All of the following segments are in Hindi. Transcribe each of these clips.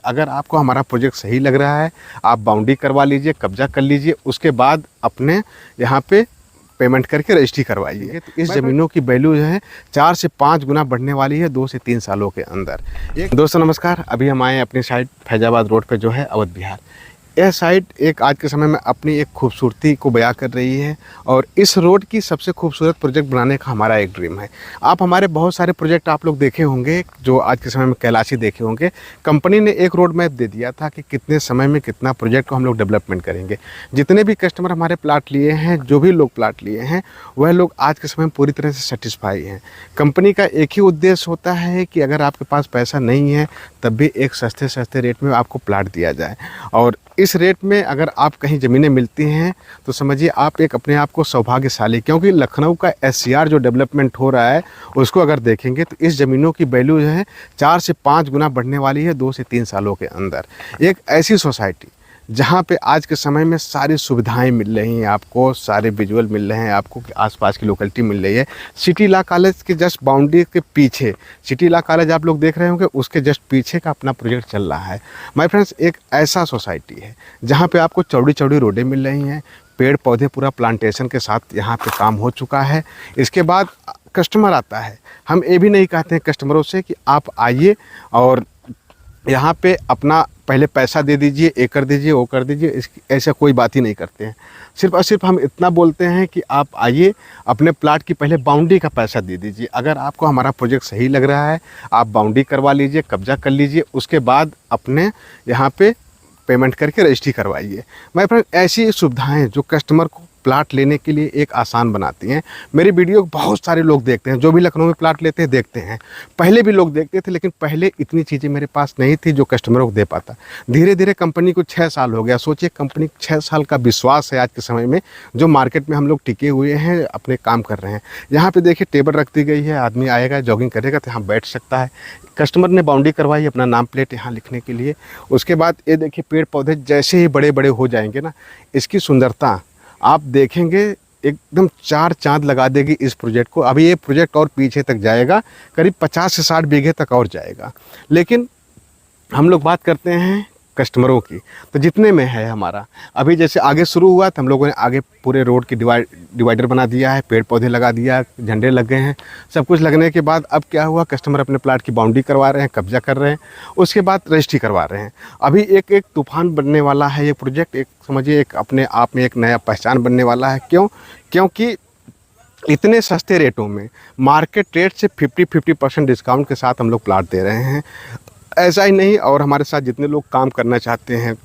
अगर आपको हमारा प्रोजेक्ट सही लग रहा है, आप बाउंड्री करवा लीजिए, कब्जा कर लीजिए, उसके बाद अपने यहाँ पे पेमेंट करके रजिस्ट्री करवाइए। तो इस ज़मीनों की वैल्यू जो है 4 से 5 गुना बढ़ने वाली है 2 से 3 सालों के अंदर। दोस्तों नमस्कार, अभी हम आए अपनी साइट फैजाबाद रोड पे जो है अवध विहार। यह साइट एक आज के समय में अपनी एक खूबसूरती को बयां कर रही है और इस रोड की सबसे खूबसूरत प्रोजेक्ट बनाने का हमारा एक ड्रीम है। आप हमारे बहुत सारे प्रोजेक्ट आप लोग देखे होंगे जो आज के समय में कैलाशी देखे होंगे। कंपनी ने एक रोड मैप दे दिया था कि कितने समय में कितना प्रोजेक्ट को हम लोग डेवलपमेंट करेंगे। जितने भी कस्टमर हमारे प्लाट लिए हैं, जो भी लोग प्लाट लिए हैं, वह लोग आज के समय में पूरी तरह से सेटिस्फाई हैं। कंपनी का एक ही उद्देश्य होता है कि अगर आपके पास पैसा नहीं है तब भी एक सस्ते रेट में आपको प्लाट दिया जाए। और इस रेट में अगर आप कहीं ज़मीनें मिलती हैं तो समझिए आप एक अपने आप को सौभाग्यशाली, क्योंकि लखनऊ का SCR जो डेवलपमेंट हो रहा है उसको अगर देखेंगे तो इस ज़मीनों की वैल्यू जो है 4 से 5 गुना बढ़ने वाली है 2 से 3 सालों के अंदर। एक ऐसी सोसाइटी जहाँ पे आज के समय में सारी सुविधाएं मिल रही हैं आपको, सारे विजुअल मिल रहे हैं आपको, कि आसपास की लोकेलिटी मिल रही है। सिटी लॉ कॉलेज के जस्ट बाउंड्री के पीछे, सिटी लॉ कॉलेज आप लोग देख रहे होंगे, उसके जस्ट पीछे का अपना प्रोजेक्ट चल रहा है। माय फ्रेंड्स, एक ऐसा सोसाइटी है जहाँ पे आपको चौड़ी चौड़ी रोडें मिल रही हैं, पेड़ पौधे पूरा प्लांटेशन के साथ यहाँ पे काम हो चुका है। इसके बाद कस्टमर आता है, हम ये भी नहीं कहते हैं कस्टमरों से कि आप आइए और यहाँ पे अपना पहले पैसा दे दीजिए, ये कर दीजिए, वो कर दीजिए, ऐसा कोई बात ही नहीं करते हैं। सिर्फ और सिर्फ हम इतना बोलते हैं कि आप आइए, अपने प्लाट की पहले बाउंड्री का पैसा दे दीजिए। अगर आपको हमारा प्रोजेक्ट सही लग रहा है, आप बाउंड्री करवा लीजिए, कब्जा कर लीजिए, उसके बाद अपने यहाँ पे पेमेंट करके रजिस्ट्री करवाइए। मैं फ्रेंड, ऐसी सुविधाएं जो कस्टमर को प्लाट लेने के लिए एक आसान बनाती हैं। मेरी वीडियो बहुत सारे लोग देखते हैं, जो भी लखनऊ में प्लाट लेते हैं देखते हैं। पहले भी लोग देखते थे, लेकिन पहले इतनी चीज़ें मेरे पास नहीं थी जो कस्टमरों को दे पाता। धीरे धीरे कंपनी को 6 साल हो गया। सोचिए, कंपनी 6 साल का विश्वास है आज के समय में, जो मार्केट में हम लोग टिके हुए हैं, अपने काम कर रहे हैं। यहाँ पर देखिए टेबल रख दी गई है, आदमी आएगा जॉगिंग करेगा तो यहाँ बैठ सकता है। कस्टमर ने बाउंड्री करवाई अपना नाम प्लेट यहाँ लिखने के लिए। उसके बाद ये देखिए पेड़ पौधे जैसे ही बड़े बड़े हो जाएंगे ना, इसकी सुंदरता आप देखेंगे एकदम 4 चांद लगा देगी इस प्रोजेक्ट को। अभी ये प्रोजेक्ट और पीछे तक जाएगा, करीब 50 से 60 बीघे तक और जाएगा। लेकिन हम लोग बात करते हैं कस्टमरों की, तो जितने में है हमारा, अभी जैसे आगे शुरू हुआ तो हम लोगों ने आगे पूरे रोड की डिवाइडर बना दिया है, पेड़ पौधे लगा दिया, झंडे लग गए हैं। सब कुछ लगने के बाद अब क्या हुआ, कस्टमर अपने प्लाट की बाउंड्री करवा रहे हैं, कब्जा कर रहे हैं, उसके बाद रजिस्ट्री करवा रहे हैं। अभी एक तूफान बनने वाला है ये प्रोजेक्ट, एक समझिए एक अपने आप में एक नया पहचान बनने वाला है। क्योंकि इतने सस्ते रेटों में, मार्केट रेट से 50% डिस्काउंट के साथ हम लोग प्लाट दे रहे हैं। ऐसा ही नहीं, और हमारे साथ जितने लोग काम करना चाहते हैं,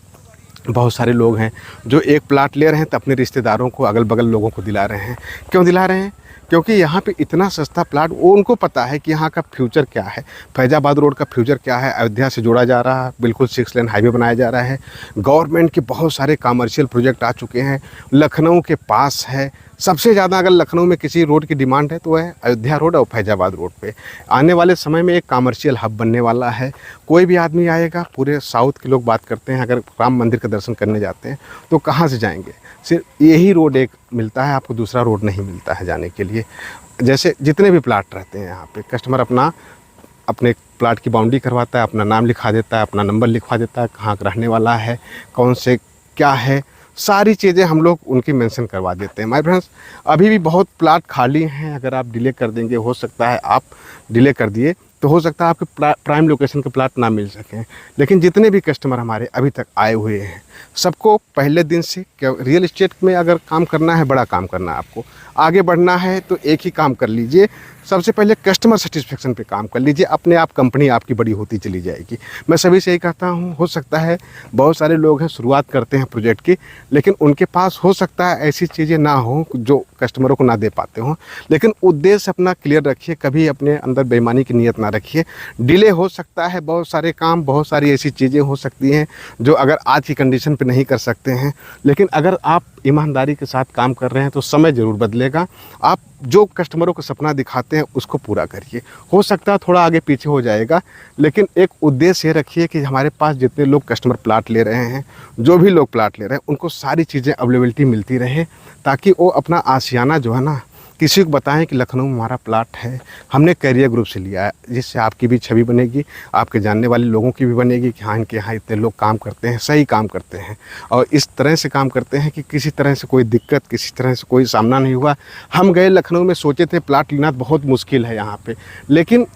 बहुत सारे लोग हैं जो एक प्लाट ले रहे हैं तो अपने रिश्तेदारों को, अगल बगल लोगों को दिला रहे हैं। क्यों दिला रहे हैं? क्योंकि यहाँ पे इतना सस्ता प्लाट, वो उनको पता है कि यहाँ का फ्यूचर क्या है, फैजाबाद रोड का फ्यूचर क्या है। अयोध्या से जोड़ा जा रहा है, बिल्कुल 6 लेन हाईवे बनाया जा रहा है। गवर्नमेंट के बहुत सारे कमर्शियल प्रोजेक्ट आ चुके हैं, लखनऊ के पास है। सबसे ज़्यादा अगर लखनऊ में किसी रोड की डिमांड है तो वह है अयोध्या रोड और फैजाबाद रोड पे। आने वाले समय में एक कमर्शियल हब बनने वाला है। कोई भी आदमी आएगा, पूरे साउथ के लोग बात करते हैं, अगर राम मंदिर का दर्शन करने जाते हैं तो कहाँ से जाएंगे? सिर्फ यही रोड एक मिलता है, आपको दूसरा रोड नहीं मिलता है जाने के लिए। जैसे जितने भी प्लाट रहते हैं यहाँ पे, कस्टमर अपने प्लाट की बाउंड्री करवाता है, अपना नाम लिखा देता है, अपना नंबर लिखवा देता है, कहाँ रहने वाला है, कौन से क्या है, सारी चीज़ें हम लोग उनकी मेंशन करवा देते हैं। माय फ्रेंड्स, अभी भी बहुत प्लाट खाली हैं। अगर आप डिले कर देंगे, हो सकता है आप डिले कर दिए तो हो सकता है आपके प्राइम लोकेशन के प्लाट ना मिल सकें। लेकिन जितने भी कस्टमर हमारे अभी तक आए हुए हैं, सबको पहले दिन से, क्या रियल इस्टेट में अगर काम करना है, बड़ा काम करना है, आपको आगे बढ़ना है तो एक ही काम कर लीजिए, सबसे पहले कस्टमर सेटिस्फेक्शन पे काम कर लीजिए। अपने आप कंपनी आपकी बड़ी होती चली जाएगी। मैं सभी से यही कहता हूँ। हो सकता है बहुत सारे लोग हैं शुरुआत करते हैं प्रोजेक्ट की, लेकिन उनके पास हो सकता है ऐसी चीज़ें ना हो जो कस्टमरों को ना दे पाते हों। लेकिन उद्देश्य अपना क्लियर रखिए, कभी अपने अंदर बेईमानी की नीयत ना रखिए। डिले हो सकता है, बहुत सारे काम, बहुत सारी ऐसी चीज़ें हो सकती हैं जो अगर आज की कंडीशन पे नहीं कर सकते हैं, लेकिन अगर आप ईमानदारी के साथ काम कर रहे हैं तो समय ज़रूर बदलेगा। आप जो कस्टमरों को सपना दिखाते हैं उसको पूरा करिए। हो सकता है थोड़ा आगे पीछे हो जाएगा, लेकिन एक उद्देश्य ये रखिए कि हमारे पास जितने लोग कस्टमर प्लाट ले रहे हैं, जो भी लोग प्लाट ले रहे हैं, उनको सारी चीज़ें अवेलेबिलिटी मिलती रहे, ताकि वो अपना आशियाना जो है ना, किसी को बताएं कि लखनऊ में हमारा प्लाट है, हमने कैरियर ग्रुप से लिया है, जिससे आपकी भी छवि बनेगी, आपके जानने वाले लोगों की भी बनेगी कि हाँ इनके यहाँ इतने लोग काम करते हैं, सही काम करते हैं और इस तरह से काम करते हैं कि किसी तरह से कोई दिक्कत, किसी तरह से कोई सामना नहीं हुआ। हम गए लखनऊ में, सोचे थे प्लाट लेना बहुत मुश्किल है यहाँ पे, लेकिन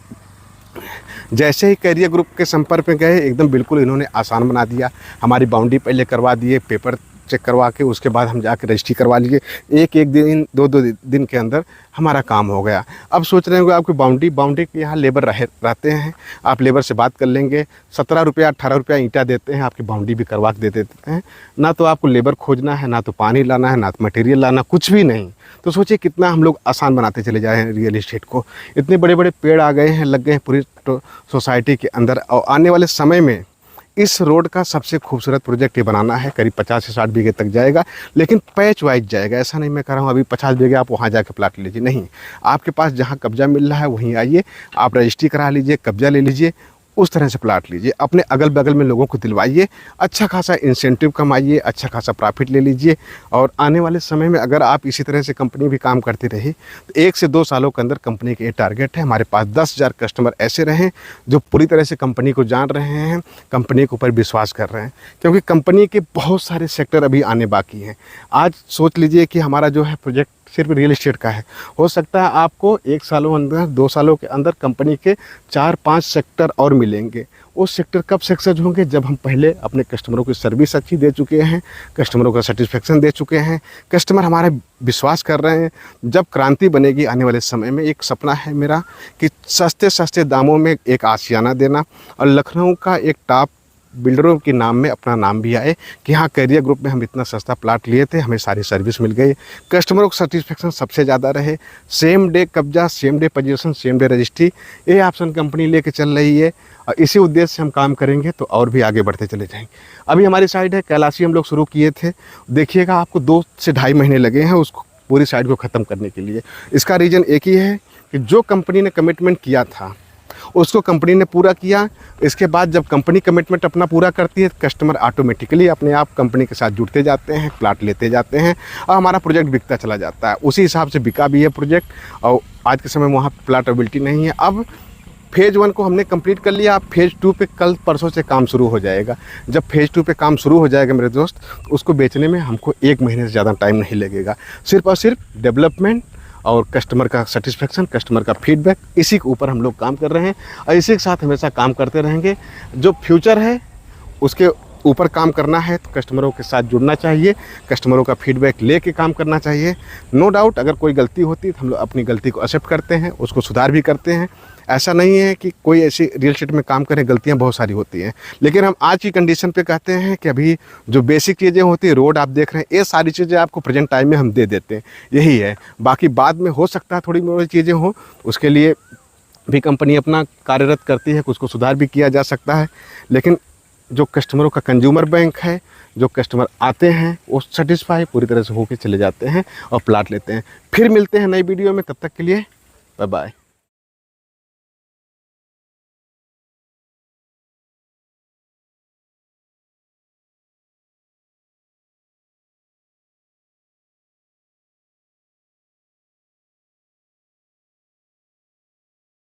जैसे ही कैरियर ग्रुप के संपर्क में गए एकदम बिल्कुल इन्होंने आसान बना दिया। हमारी बाउंड्री पहले करवा दिए, पेपर चेक करवा के उसके बाद हम जाके रजिस्ट्री करवा लिए। एक दिन दो दिन के अंदर हमारा काम हो गया। अब सोच रहे होंगे आपकी बाउंड्री के यहाँ लेबर रहते हैं, आप लेबर से बात कर लेंगे, 17 रुपया 18 रुपया ईंटा देते हैं, आपकी बाउंड्री भी करवा के दे देते हैं। ना तो आपको लेबर खोजना है, ना तो पानी लाना है, ना तो मटेरियल लाना, कुछ भी नहीं। तो सोचिए कितना हम लोग आसान बनाते चले जा रहे हैं रियल इस्टेट को। इतने बड़े बड़े पेड़ आ गए हैं, लग गए हैं पूरी सोसाइटी के अंदर। और आने वाले समय में इस रोड का सबसे खूबसूरत प्रोजेक्ट ये बनाना है। करीब 50 से 60 बीघे तक जाएगा, लेकिन पैच वाइज जाएगा। ऐसा नहीं मैं कह रहा हूँ अभी 50 बीघे आप वहाँ जाकर प्लाट लीजिए, नहीं, आपके पास जहाँ कब्जा मिल रहा है वहीं आइए, आप रजिस्ट्री करा लीजिए, कब्जा ले लीजिए, उस तरह से प्लाट लीजिए। अपने अगल बगल में लोगों को दिलवाइए, अच्छा खासा इंसेंटिव कमाइए, अच्छा खासा प्रॉफिट ले लीजिए। और आने वाले समय में अगर आप इसी तरह से कंपनी भी काम करती रही तो 1 से 2 सालों के अंदर कंपनी के ये टारगेट है, हमारे पास 10,000 कस्टमर ऐसे रहें जो पूरी तरह से कंपनी को जान रहे हैं, कंपनी के ऊपर विश्वास कर रहे हैं। क्योंकि कंपनी के बहुत सारे सेक्टर अभी आने बाकी हैं। आज सोच लीजिए कि हमारा जो है प्रोजेक्ट सिर्फ रियल एस्टेट का है, हो सकता है आपको 1 सालों अंदर 2 सालों के अंदर कंपनी के 4-5 सेक्टर और मिलेंगे। वो सेक्टर कब सक्सेस होंगे? जब हम पहले अपने कस्टमरों की सर्विस अच्छी दे चुके हैं, कस्टमरों का सेटिस्फेक्शन दे चुके हैं, कस्टमर हमारे विश्वास कर रहे हैं। जब क्रांति बनेगी आने वाले समय में, एक सपना है मेरा कि सस्ते सस्ते दामों में एक आशियाना देना और लखनऊ का एक टॉप बिल्डरों के नाम में अपना नाम भी आए कि हाँ कैरियर ग्रुप में हम इतना सस्ता प्लाट लिए थे, हमें सारी सर्विस मिल गई, कस्टमरों को सेटिस्फेक्शन सबसे ज़्यादा रहे, सेम डे कब्जा, same day position, same day registry, ये ऑप्शन कंपनी लेके चल रही है। और इसी उद्देश्य से हम काम करेंगे तो और भी आगे बढ़ते चले जाएंगे। अभी हमारी साइड है कैलाशी, हम लोग शुरू किए थे, देखिएगा आपको 2 से ढाई महीने लगे हैं उसको पूरी साइड को ख़त्म करने के लिए। इसका रीज़न एक ही है कि जो कंपनी ने कमिटमेंट किया था उसको कंपनी ने पूरा किया। इसके बाद जब कंपनी कमिटमेंट अपना पूरा करती है, कस्टमर ऑटोमेटिकली अपने आप कंपनी के साथ जुड़ते जाते हैं, प्लाट लेते जाते हैं और हमारा प्रोजेक्ट बिकता चला जाता है। उसी हिसाब से बिका भी है प्रोजेक्ट। और आज के समय में वहाँ प्लाट अवेलेबिलिटी नहीं है। अब फेज़ 1 को हमने कंप्लीट कर लिया, अब फेज़ 2 पे कल परसों से काम शुरू हो जाएगा। जब फेज़ 2 पे काम शुरू हो जाएगा मेरे दोस्त, उसको बेचने में हमको 1 महीने से ज़्यादा टाइम नहीं लगेगा। सिर्फ और सिर्फ डेवलपमेंट और कस्टमर का सेटिस्फेक्शन, कस्टमर का फीडबैक, इसी के ऊपर हम लोग काम कर रहे हैं और इसी के साथ हमेशा काम करते रहेंगे। जो फ्यूचर है उसके ऊपर काम करना है तो कस्टमरों के साथ जुड़ना चाहिए, कस्टमरों का फीडबैक लेके काम करना चाहिए। नो डाउट अगर कोई गलती होती है तो हम लोग अपनी गलती को एक्सेप्ट करते हैं, उसको सुधार भी करते हैं। ऐसा नहीं है कि कोई ऐसी रियल एस्टेट में काम करें, गलतियां बहुत सारी होती हैं, लेकिन हम आज की कंडीशन पे कहते हैं कि अभी जो बेसिक चीज़ें होती हैं, रोड आप देख रहे हैं, ये सारी चीज़ें आपको प्रेजेंट टाइम में हम दे देते हैं, यही है। बाकी बाद में हो सकता है थोड़ी मोड़ी चीज़ें हो, उसके लिए भी कंपनी अपना कार्यरत करती है, उसको सुधार भी किया जा सकता है। लेकिन जो कस्टमरों का कंज्यूमर बैंक है, जो कस्टमर आते हैं वो सेटिस्फाई पूरी तरह से होकर चले जाते हैं और प्लाट लेते हैं। फिर मिलते हैं नई वीडियो में, तब तक के लिए बाय बाय।